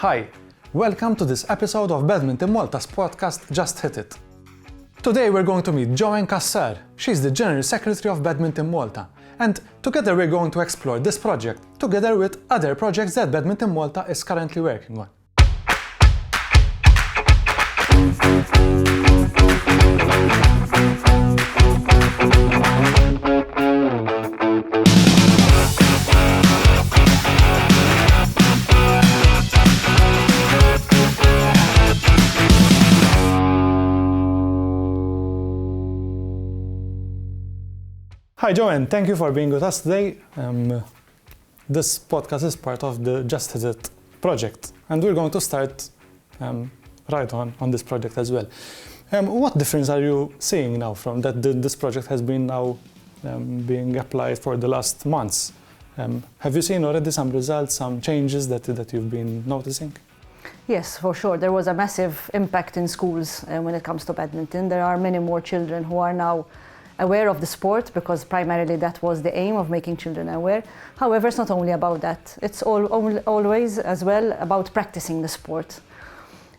Hi, welcome to this episode of Badminton Malta's podcast Just Hit It. Today we're going to meet Joanne Cassar. She's the General Secretary of Badminton Malta. And together we're going to explore this project, together with other projects that Badminton Malta is currently working on. Hi Joanne, thank you for being with us today. This podcast is part of the Just Hit It project, and we're going to start right on this project as well. What difference are you seeing now from that this project has been now being applied for the last months? Have you seen already some results, some changes that you've been noticing? Yes, for sure. There was a massive impact in schools when it comes to badminton. There are many more children who are now aware of the sport, because primarily that was the aim of making children aware. However, it's not only about that. It's always as well about practicing the sport.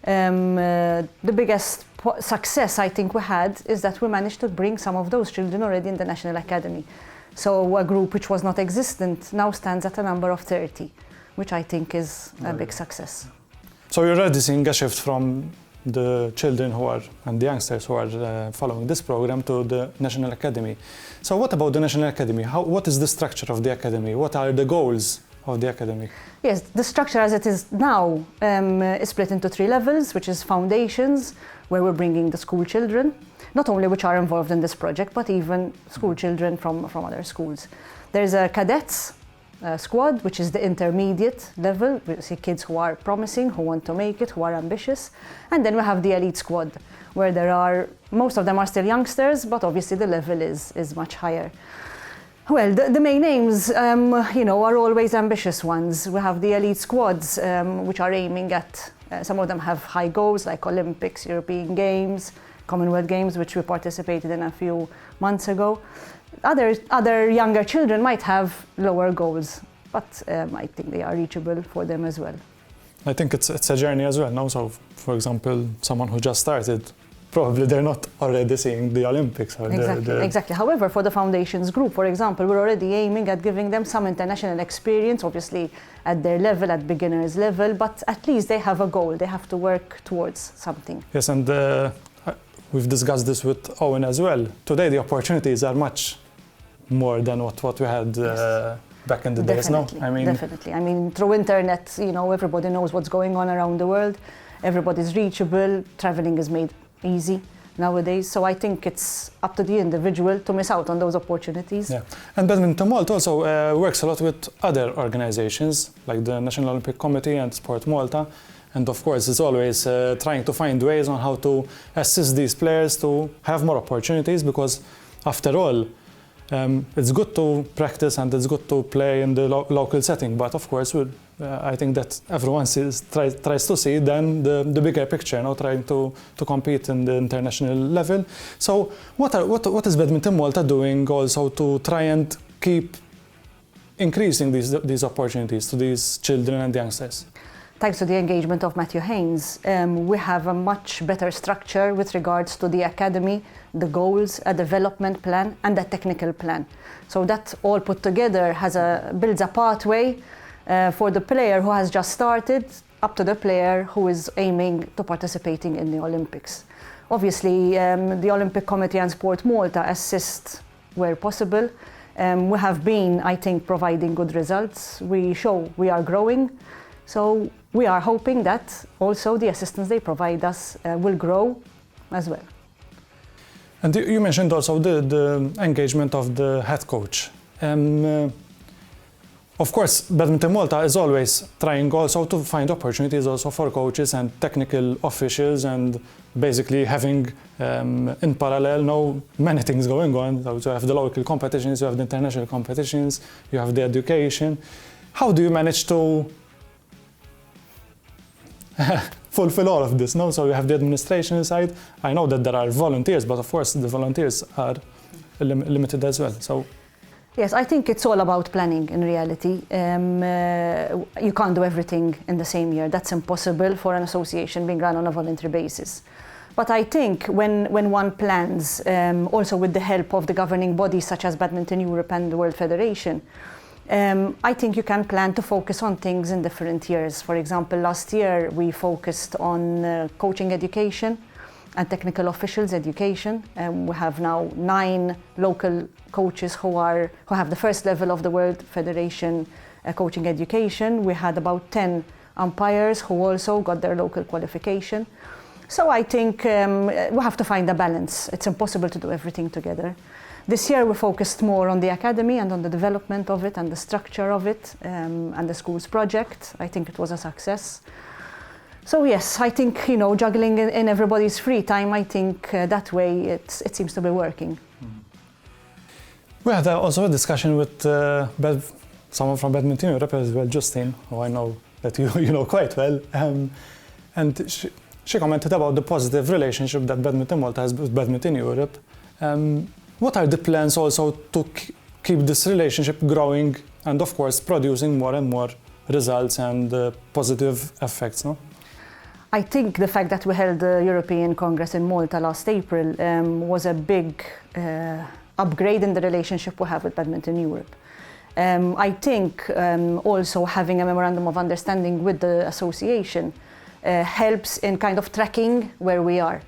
The biggest success I think we had is that we managed to bring some of those children already in the National Academy. So a group which was not existent now stands at a number of 30, which I think is a big success. So you're already seeing a shift from the children and the youngsters who are following this program to the National Academy. So what about the National Academy? What is the structure of the Academy? What are the goals of the Academy? Yes, the structure as it is now is split into 3 levels, which is foundations, where we're bringing the school children, not only which are involved in this project, but even school children from other schools. There's a cadets squad, which is the intermediate level. We see kids who are promising, who want to make it, who are ambitious. And then we have the elite squad, where most of them are still youngsters, but obviously the level is much higher. Well, the main aims, are always ambitious ones. We have the elite squads, which are aiming at, some of them have high goals, like Olympics, European Games, Commonwealth Games, which we participated in a few months ago. Other younger children might have lower goals, but I think they are reachable for them as well. I think it's a journey as well. No? So, for example, someone who just started, probably they're not already seeing the Olympics. Or Exactly. However, for the foundations group, for example, we're already aiming at giving them some international experience, obviously at their level, at beginner's level, but at least they have a goal. They have to work towards something. Yes, and we've discussed this with Owen as well. Today, the opportunities are much more than what we had back in the days. No, Definitely. I mean, through internet, everybody knows what's going on around the world. Everybody's reachable. Traveling is made easy nowadays. So I think it's up to the individual to miss out on those opportunities. Yeah, and Badminton Malta also works a lot with other organizations like the National Olympic Committee and Sport Malta. And of course, it's always trying to find ways on how to assist these players to have more opportunities, because after all, it's good to practice and it's good to play in the local setting, but of course, I think that everyone tries to see then the bigger picture, trying to compete in the international level. So, what is Badminton Malta doing also to try and keep increasing these opportunities to these children and youngsters? Thanks to the engagement of Matthew Haynes, we have a much better structure with regards to the academy, the goals, a development plan, and a technical plan. So that all put together builds a pathway for the player who has just started up to the player who is aiming to participating in the Olympics. Obviously, the Olympic Committee and Sport Malta assist where possible. We have been, I think, providing good results. We show we are growing. So we are hoping that also the assistance they provide us will grow as well. And you mentioned also the engagement of the head coach. Of course, Badminton Malta is always trying also to find opportunities also for coaches and technical officials, and basically having in parallel many things going on. So you have the local competitions, you have the international competitions, you have the education. How do you manage to fulfill all of this? So you have the administration side. I know that there are volunteers, but of course the volunteers are limited as well. So Yes, I think it's all about planning in reality. You can't do everything in the same year. That's impossible for an association being run on a voluntary basis. But I think when one plans, also with the help of the governing bodies such as Badminton Europe and the World Federation, I think you can plan to focus on things in different years. For example, last year we focused on coaching education and technical officials education. We have now 9 local coaches who have the first level of the World Federation coaching education. We had about 10 umpires who also got their local qualification. So I think we have to find a balance. It's impossible to do everything together. This year we focused more on the academy and on the development of it and the structure of it and the schools project. I think it was a success. So yes, I think, juggling in everybody's free time, I think that way it seems to be working. We had also a discussion with someone from Badminton Europe as well, Justine, who I know that you know quite well. And she commented about the positive relationship that Badminton Malta has with Badminton Europe. What are the plans also to keep this relationship growing and of course producing more and more results and positive effects, no? I think the fact that we held the European Congress in Malta last April was a big upgrade in the relationship we have with Badminton Europe. I think also having a memorandum of understanding with the association helps in kind of tracking where we are.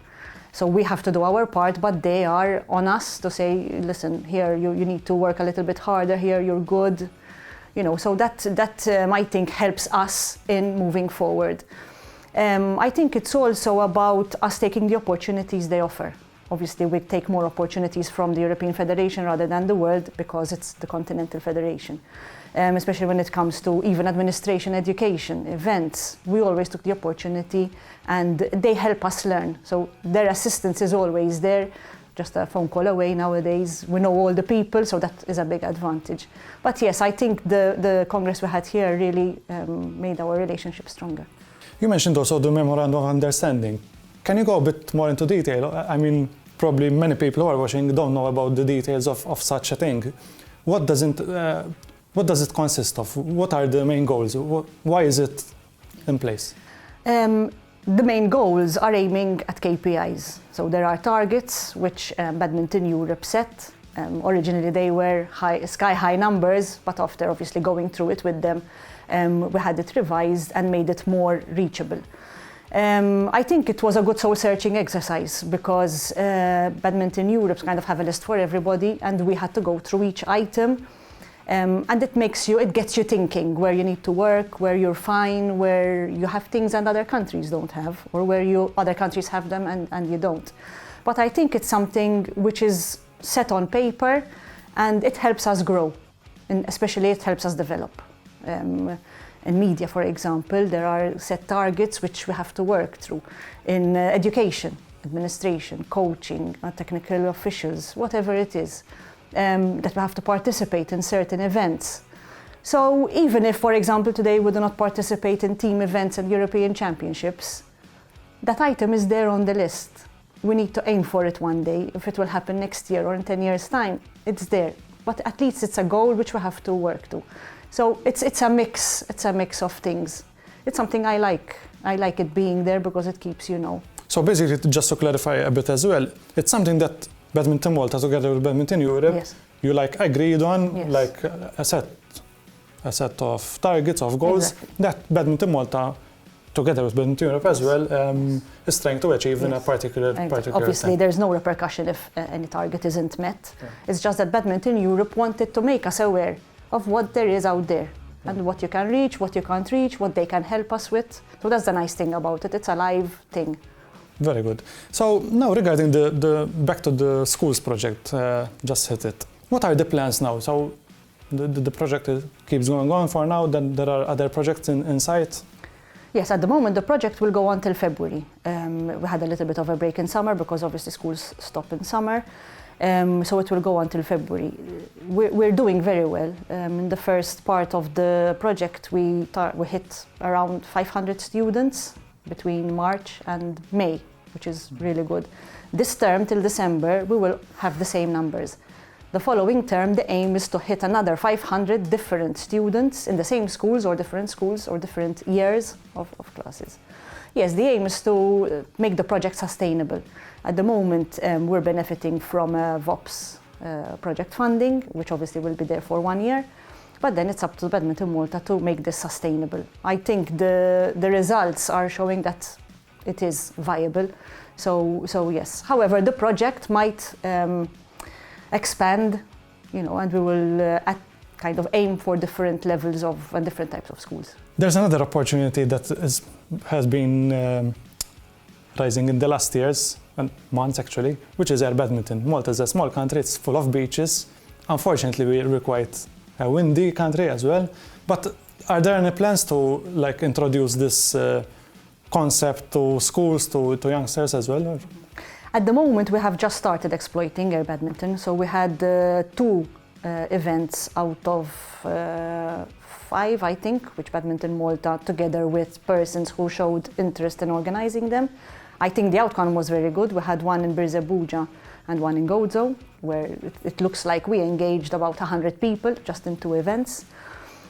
So we have to do our part, but they are on us to say, listen, here you need to work a little bit harder, here you're good. So that I think helps us in moving forward. I think it's also about us taking the opportunities they offer. Obviously, we take more opportunities from the European Federation rather than the world because it's the continental federation. Especially when it comes to even administration, education, events. We always took the opportunity and they help us learn. So their assistance is always there, just a phone call away nowadays. We know all the people, so that is a big advantage. But yes, I think the Congress we had here really made our relationship stronger. You mentioned also the memorandum of understanding. Can you go a bit more into detail? I mean, probably many people who are watching don't know about the details of such a thing. What does it consist of? What are the main goals? Why is it in place? The main goals are aiming at KPIs. So there are targets which Badminton Europe set. Originally they were sky-high numbers, but after obviously going through it with them, we had it revised and made it more reachable. I think it was a good soul-searching exercise because Badminton Europe kind of have a list for everybody and we had to go through each item and it gets you thinking where you need to work, where you're fine, where you have things and other countries don't have, or where other countries have them and you don't. But I think it's something which is set on paper and it helps us grow, and especially it helps us develop. In media, for example, there are set targets which we have to work through. In education, administration, coaching, technical officials, whatever it is, that we have to participate in certain events. So even if, for example, today we do not participate in team events and European championships, that item is there on the list. We need to aim for it one day. If it will happen next year or in 10 years' time, it's there. But at least it's a goal which we have to work to. So it's a mix. It's a mix of things. It's something I like. I like it being there because it keeps So basically, just to clarify a bit as well, it's something that Badminton Malta together with Badminton Europe, yes, you agreed on, yes, like a set of targets, of goals, exactly, that Badminton Malta together with Badminton Europe as well is trying to achieve, yes, in a particular Obviously, there's no repercussion if any target isn't met. Yeah. It's just that Badminton Europe wanted to make us aware of what there is out there, yeah, and what you can reach, what you can't reach, what they can help us with. So that's the nice thing about it. It's a live thing. Very good. So now regarding the back to the schools project, just hit it. What are the plans now? So the project keeps going on for now, then there are other projects in sight? Yes, at the moment the project will go until February. We had a little bit of a break in summer because obviously schools stop in summer. So it will go until February. We're doing very well. In the first part of the project we hit around 500 students between March and May, which is really good. This term till December we will have the same numbers. The following term, the aim is to hit another 500 different students in the same schools or different years of classes. Yes, the aim is to make the project sustainable. At the moment, we're benefiting from VOPS project funding, which obviously will be there for 1 year. But then it's up to Badminton Malta to make this sustainable. I think the results are showing that it is viable. So yes. However, the project might expand, and we will kind of aim for different levels and different types of schools. There's another opportunity that has been rising in the last years and months actually, which is air badminton. Malta is a small country, it's full of beaches. Unfortunately, we're quite a windy country as well. But are there any plans to introduce this concept to schools, to youngsters as well? Or? At the moment, we have just started exploiting air badminton. So we had 2 events out of 5, I think, which Badminton Malta, together with persons who showed interest in organizing them. I think the outcome was very good. We had one in Birzebuja and one in Gozo, where it looks like we engaged about 100 people just in 2 events.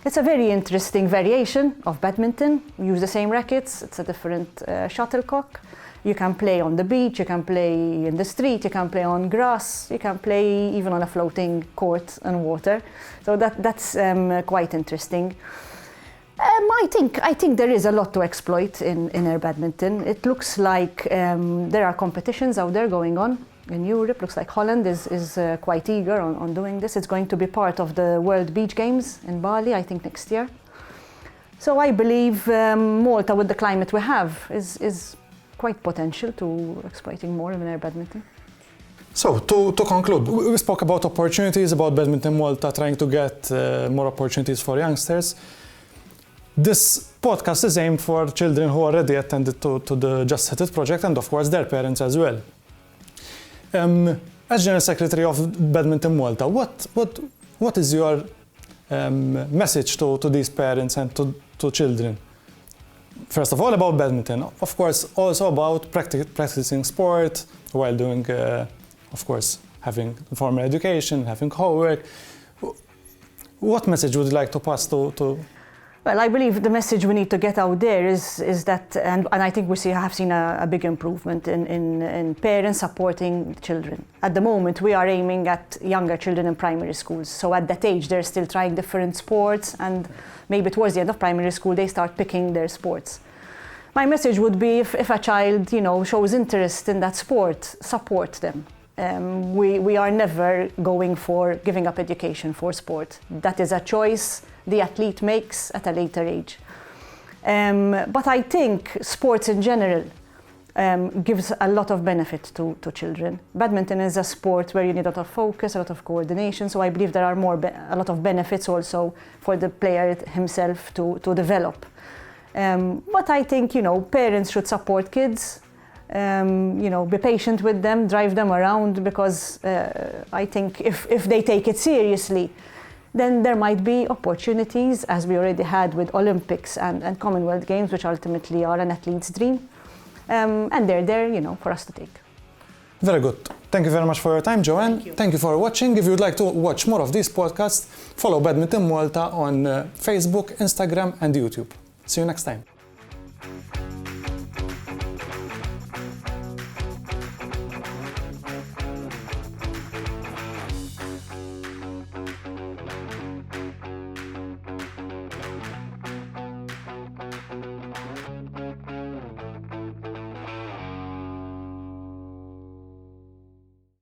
It's a very interesting variation of badminton. We use the same rackets, it's a different shuttlecock. You can play on the beach, you can play in the street, you can play on grass, you can play even on a floating court and water. So that's quite interesting. I think there is a lot to exploit in air badminton. It looks like there are competitions out there going on in Europe. Looks like Holland is quite eager on doing this. It's going to be part of the World Beach Games in Bali, I think, next year. So I believe Malta, with the climate we have, is quite potential to exploiting more in air badminton. So, to conclude, we spoke about opportunities, about Badminton Malta trying to get more opportunities for youngsters. This podcast is aimed for children who already attended to the Just Hit It project and, of course, their parents as well. As General Secretary of Badminton Malta, what is your message to these parents and to children? First of all, about badminton, of course, also about practicing sport while doing, of course, having formal education, having homework. What message would you like to pass to? Well, I believe the message we need to get out there is that, and I think have seen a big improvement in parents supporting children. At the moment, we are aiming at younger children in primary schools. So at that age, they're still trying different sports, and maybe towards the end of primary school, they start picking their sports. My message would be, if a child, shows interest in that sport, support them. We are never going for giving up education for sport. That is a choice the athlete makes at a later age. But I think sports in general gives a lot of benefit to children. Badminton is a sport where you need a lot of focus, a lot of coordination, so I believe there are a lot of benefits also for the player himself to develop. But I think, parents should support kids, be patient with them, drive them around, because I think if they take it seriously, then there might be opportunities, as we already had with Olympics and Commonwealth Games, which ultimately are an athlete's dream. And they're there, for us to take. Very good. Thank you very much for your time, Joanne. Thank you for watching. If you'd like to watch more of these podcasts, follow Badminton Malta on Facebook, Instagram and YouTube. See you next time.